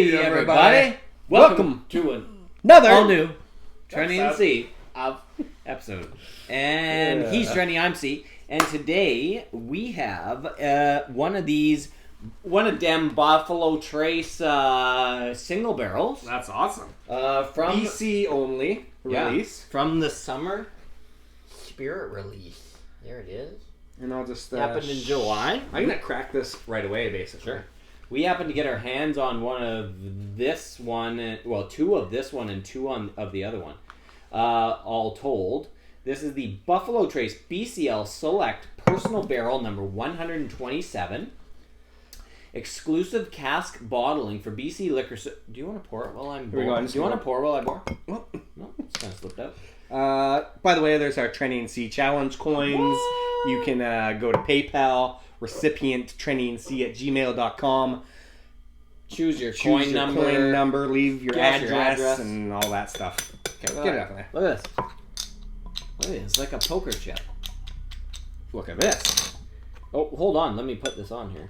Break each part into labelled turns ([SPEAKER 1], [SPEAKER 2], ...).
[SPEAKER 1] Hey everybody! Welcome to
[SPEAKER 2] another
[SPEAKER 1] all new Trenny and C episode. And he's Trenny, I'm C. And today we have one of them Buffalo Trace single barrels.
[SPEAKER 2] That's awesome.
[SPEAKER 1] From
[SPEAKER 2] BC only release.
[SPEAKER 1] From the Summer Spirit release. There it is.
[SPEAKER 2] And I'll just...
[SPEAKER 1] happened in July.
[SPEAKER 2] I'm going to crack this right away, basically.
[SPEAKER 1] Sure. We happened to get our hands on one of this one, well, two of this one and two of the other one. All told, this is the Buffalo Trace BCL Select Personal Barrel number 127. Exclusive cask bottling for BC Liquor. Do you want to pour it while I'm boring? Do you want to pour while I pour? No, it's kind of slipped out.
[SPEAKER 2] By the way, there's our Trenny and C challenge coins. What? You can go to PayPal, recipient trennyandc@gmail.com.
[SPEAKER 1] Choose your coin number,
[SPEAKER 2] leave your address, and all that stuff. Okay, get it up there.
[SPEAKER 1] Look at this. Look at this. It's like a poker chip.
[SPEAKER 2] Look at this.
[SPEAKER 1] Oh, hold on. Let me put this on here.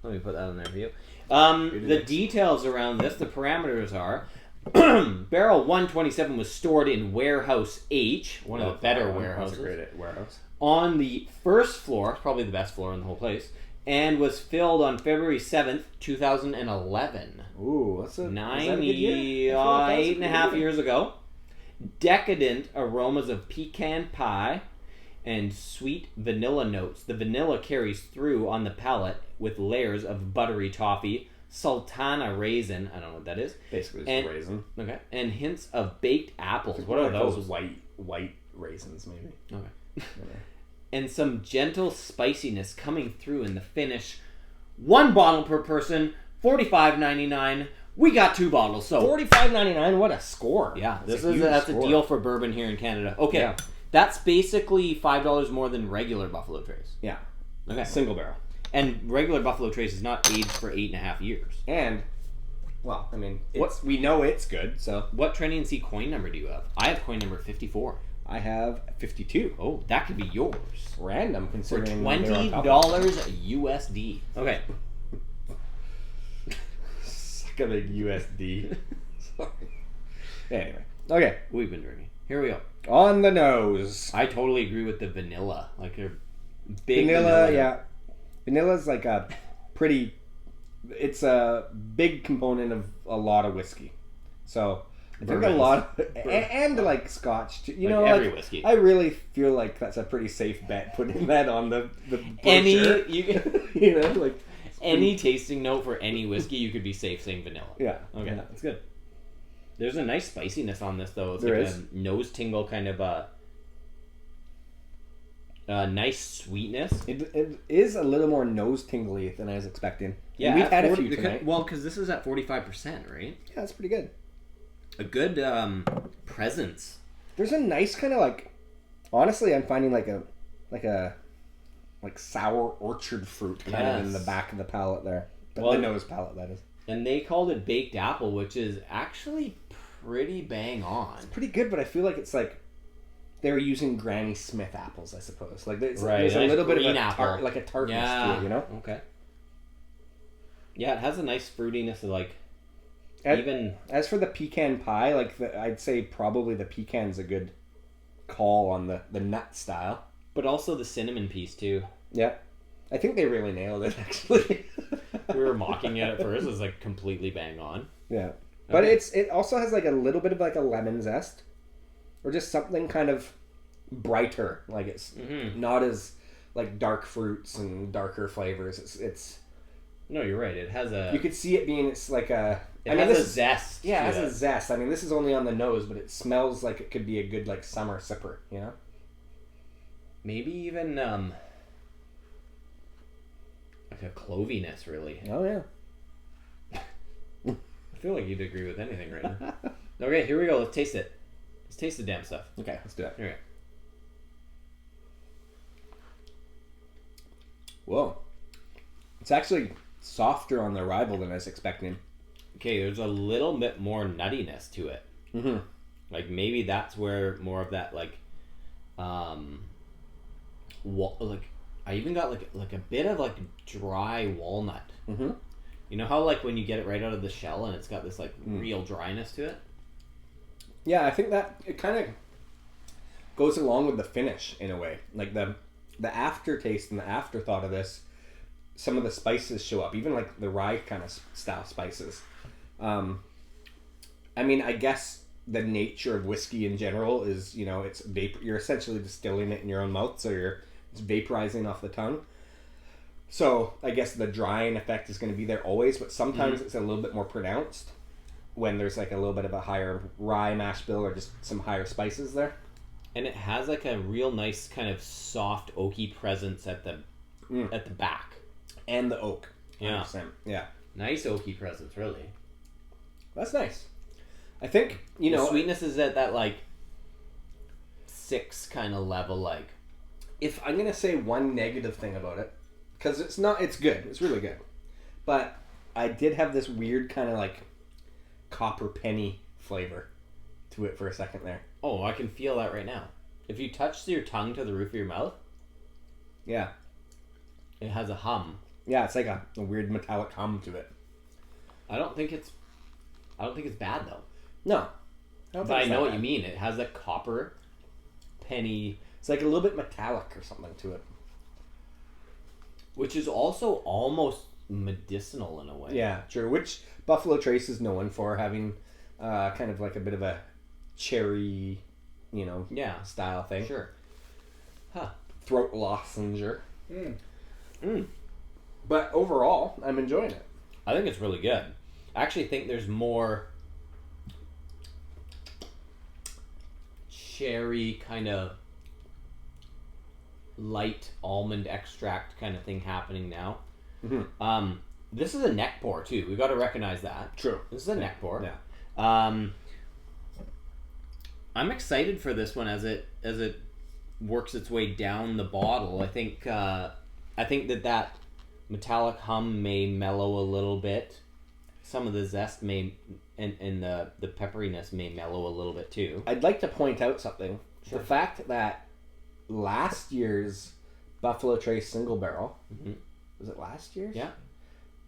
[SPEAKER 1] Let me put that on there for you. The details around this, the parameters are... Barrel 127 was stored in Warehouse H, one of the better warehouses.
[SPEAKER 2] That's a great warehouse.
[SPEAKER 1] On the first floor, probably the best floor in the whole place, and was filled on February 7th, 2011.
[SPEAKER 2] Ooh, that's a
[SPEAKER 1] 8.5 years ago. Decadent aromas of pecan pie and sweet vanilla notes. The vanilla carries through on the palate with layers of buttery toffee, sultana raisin, I don't know what that is.
[SPEAKER 2] Basically just raisin.
[SPEAKER 1] Okay. And hints of baked apples. What are those?
[SPEAKER 2] White raisins, maybe.
[SPEAKER 1] Okay. And some gentle spiciness coming through in the finish. One bottle per person, $45.99. We got two bottles, so
[SPEAKER 2] $45.99. What a score!
[SPEAKER 1] Yeah, that's a deal for bourbon here in Canada. Okay, that's basically $5 more than regular Buffalo Trace.
[SPEAKER 2] Yeah.
[SPEAKER 1] Okay.
[SPEAKER 2] Single barrel.
[SPEAKER 1] And regular Buffalo Trace is not aged for 8.5 years.
[SPEAKER 2] And, well, I mean, we know it's good, so.
[SPEAKER 1] What Trenny and C coin number do you have? I have coin number 54.
[SPEAKER 2] I have 52.
[SPEAKER 1] Oh, that could be yours.
[SPEAKER 2] Random, considering
[SPEAKER 1] for $20 USD. Okay.
[SPEAKER 2] Suck at a USD. Anyway. Okay.
[SPEAKER 1] We've been drinking. Here we go.
[SPEAKER 2] On the nose.
[SPEAKER 1] I totally agree with the vanilla. Like a big
[SPEAKER 2] vanilla. Yeah. Vanilla's like a pretty... It's a big component of a lot of whiskey. So... I think a lot of, and like Scotch too. You know,
[SPEAKER 1] every whiskey.
[SPEAKER 2] I really feel like that's a pretty safe bet putting that on the
[SPEAKER 1] any tasting note for any whiskey, you could be safe saying vanilla.
[SPEAKER 2] Yeah.
[SPEAKER 1] Okay,
[SPEAKER 2] yeah.
[SPEAKER 1] That's good. There's a nice spiciness on this though. It's
[SPEAKER 2] there
[SPEAKER 1] like
[SPEAKER 2] is.
[SPEAKER 1] A nose tingle kind of a nice sweetness.
[SPEAKER 2] It is a little more nose tingly than I was expecting.
[SPEAKER 1] Yeah,
[SPEAKER 2] and we've had a few tonight.
[SPEAKER 1] Well, because this is at 45%, right?
[SPEAKER 2] Yeah, that's pretty good.
[SPEAKER 1] A good presence.
[SPEAKER 2] There's a nice kind of like, honestly, I'm finding like sour orchard fruit kind of in the back of the palate there. The nose palate, that is.
[SPEAKER 1] And they called it baked apple, which is actually pretty bang on.
[SPEAKER 2] It's pretty good, but I feel like it's like they're using Granny Smith apples, I suppose. Like there's
[SPEAKER 1] nice
[SPEAKER 2] a little bit of a
[SPEAKER 1] apple.
[SPEAKER 2] like a tartness to it, you know?
[SPEAKER 1] Okay. Yeah, it has a nice fruitiness of like.
[SPEAKER 2] As for the pecan pie, I'd say probably the pecan's a good call on the nut style.
[SPEAKER 1] But also the cinnamon piece too.
[SPEAKER 2] Yeah. I think they really nailed it, actually.
[SPEAKER 1] We were mocking it at first. It was like completely bang on.
[SPEAKER 2] Yeah. But it also has like a little bit of like a lemon zest. Or just something kind of brighter. Like it's not as like dark fruits and darker flavors. It's
[SPEAKER 1] No, you're right. It has a...
[SPEAKER 2] You could see it being... It's like a...
[SPEAKER 1] It has a zest.
[SPEAKER 2] Yeah, it has a zest. I mean, this is only on the nose, but it smells like it could be a good, like, summer sipper, you know?
[SPEAKER 1] Maybe even, like a cloviness, really.
[SPEAKER 2] Oh, yeah.
[SPEAKER 1] I feel like you'd agree with anything right now. Okay, here we go. Let's taste it. Let's taste the damn stuff.
[SPEAKER 2] Okay, let's do it.
[SPEAKER 1] Okay.
[SPEAKER 2] Whoa. It's actually softer on the arrival than I was expecting.
[SPEAKER 1] Okay, there's a little bit more nuttiness to it.
[SPEAKER 2] Mm-hmm.
[SPEAKER 1] Like maybe that's where more of that like, I even got like a bit of like dry walnut.
[SPEAKER 2] Mm-hmm.
[SPEAKER 1] You know how like when you get it right out of the shell and it's got this like real dryness to it?
[SPEAKER 2] Yeah, I think that it kind of goes along with the finish in a way. Like the aftertaste and the afterthought of this, some of the spices show up, even like the rye kind of style spices. I mean, I guess the nature of whiskey in general is, you know, it's vapor. You're essentially distilling it in your own mouth, so it's vaporizing off the tongue. So I guess the drying effect is going to be there always, but sometimes it's a little bit more pronounced when there's like a little bit of a higher rye mash bill or just some higher spices there.
[SPEAKER 1] And it has like a real nice kind of soft oaky presence at the back.
[SPEAKER 2] And the oak. 100%.
[SPEAKER 1] Yeah.
[SPEAKER 2] Yeah.
[SPEAKER 1] Nice oaky presence, really.
[SPEAKER 2] That's nice. I think, you know...
[SPEAKER 1] The sweetness is at that, like, 6 kind of level, like...
[SPEAKER 2] If I'm going to say one negative thing about it, because it's good. It's really good. But I did have this weird kind of, like, copper penny flavor to it for a second there.
[SPEAKER 1] Oh, I can feel that right now. If you touch your tongue to the roof of your mouth...
[SPEAKER 2] Yeah.
[SPEAKER 1] It has a hum.
[SPEAKER 2] Yeah, it's like a weird metallic hum to it.
[SPEAKER 1] I don't think it's bad, though.
[SPEAKER 2] No.
[SPEAKER 1] But I know what you mean. It has that copper penny...
[SPEAKER 2] It's like a little bit metallic or something to it.
[SPEAKER 1] Which is also almost medicinal in a way.
[SPEAKER 2] Yeah, true. Which Buffalo Trace is known for, having kind of like a bit of a cherry, you know, style thing.
[SPEAKER 1] Sure. Huh.
[SPEAKER 2] Throat lozenger. But overall, I'm enjoying it.
[SPEAKER 1] I think it's really good. I actually think there's more cherry kind of light almond extract kind of thing happening now. This is a neck pour too. We got to recognize that.
[SPEAKER 2] True.
[SPEAKER 1] This is a neck pour.
[SPEAKER 2] Yeah.
[SPEAKER 1] I'm excited for this one as it works its way down the bottle. I think that metallic hum may mellow a little bit. Some of the zest may and the pepperiness may mellow a little bit too.
[SPEAKER 2] I'd like to point out something.
[SPEAKER 1] Sure.
[SPEAKER 2] The fact that last year's Buffalo Trace single barrel, was it last year's?
[SPEAKER 1] Yeah.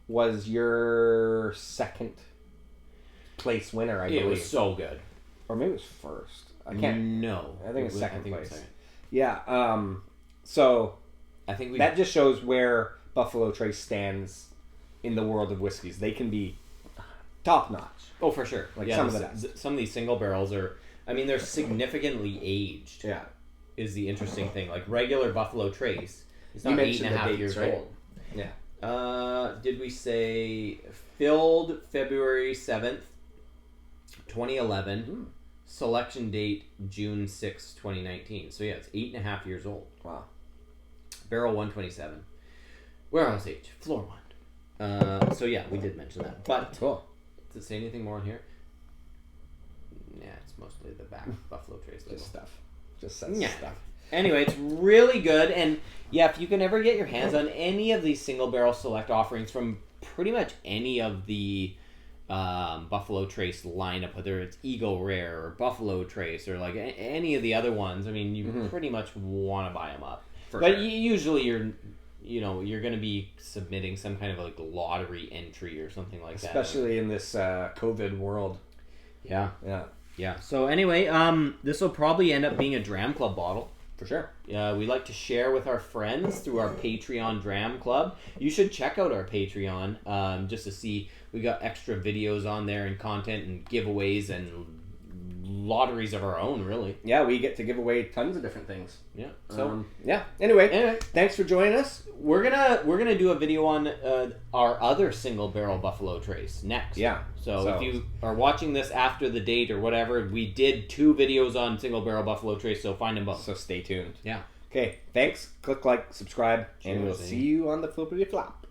[SPEAKER 2] Was your second place winner, I believe.
[SPEAKER 1] It was so good.
[SPEAKER 2] Or maybe it was first. I can't.
[SPEAKER 1] No.
[SPEAKER 2] I think it's second
[SPEAKER 1] it was
[SPEAKER 2] place.
[SPEAKER 1] second.
[SPEAKER 2] Yeah. So
[SPEAKER 1] I think
[SPEAKER 2] that just shows where Buffalo Trace stands in the world of whiskeys. They can be top notch.
[SPEAKER 1] Oh, for sure.
[SPEAKER 2] Like
[SPEAKER 1] yeah,
[SPEAKER 2] some of the best.
[SPEAKER 1] Some of these single barrels are. I mean, they're significantly aged.
[SPEAKER 2] Yeah.
[SPEAKER 1] Is the interesting thing. Like regular Buffalo Trace, it's not
[SPEAKER 2] You
[SPEAKER 1] 8.5 years
[SPEAKER 2] right?
[SPEAKER 1] old.
[SPEAKER 2] Yeah.
[SPEAKER 1] Did we say filled February 7th, 2011? Selection date June 6, 2019. So yeah, it's 8.5 years old.
[SPEAKER 2] Wow.
[SPEAKER 1] Barrel 127. Warehouse age, floor one. So yeah, we did mention that. But
[SPEAKER 2] cool.
[SPEAKER 1] Does it say anything more in here? Yeah, it's mostly the back Buffalo Trace label.
[SPEAKER 2] Just stuff. Just says stuff.
[SPEAKER 1] Anyway, it's really good, and yeah, if you can ever get your hands on any of these single barrel select offerings from pretty much any of the Buffalo Trace lineup, whether it's Eagle Rare or Buffalo Trace or like any of the other ones, I mean, you pretty much want to buy them up. But usually you're going to be submitting some kind of like lottery entry or something like that.
[SPEAKER 2] Especially in this COVID world.
[SPEAKER 1] Yeah.
[SPEAKER 2] Yeah.
[SPEAKER 1] Yeah. So anyway, this will probably end up being a Dram Club bottle.
[SPEAKER 2] For sure.
[SPEAKER 1] We like to share with our friends through our Patreon Dram Club. You should check out our Patreon just to see. We got extra videos on there and content and giveaways and lotteries of our own, really.
[SPEAKER 2] Yeah, we get to give away tons of different things.
[SPEAKER 1] Yeah. So
[SPEAKER 2] yeah. Anyway, thanks for joining us.
[SPEAKER 1] We're gonna do a video on our other single barrel Buffalo Trace next.
[SPEAKER 2] Yeah.
[SPEAKER 1] So if you are watching this after the date or whatever, we did 2 videos on single barrel Buffalo Trace, so find them both.
[SPEAKER 2] So stay tuned.
[SPEAKER 1] Yeah.
[SPEAKER 2] Okay. Thanks. Click like, subscribe, and we'll see you on the flippity flop.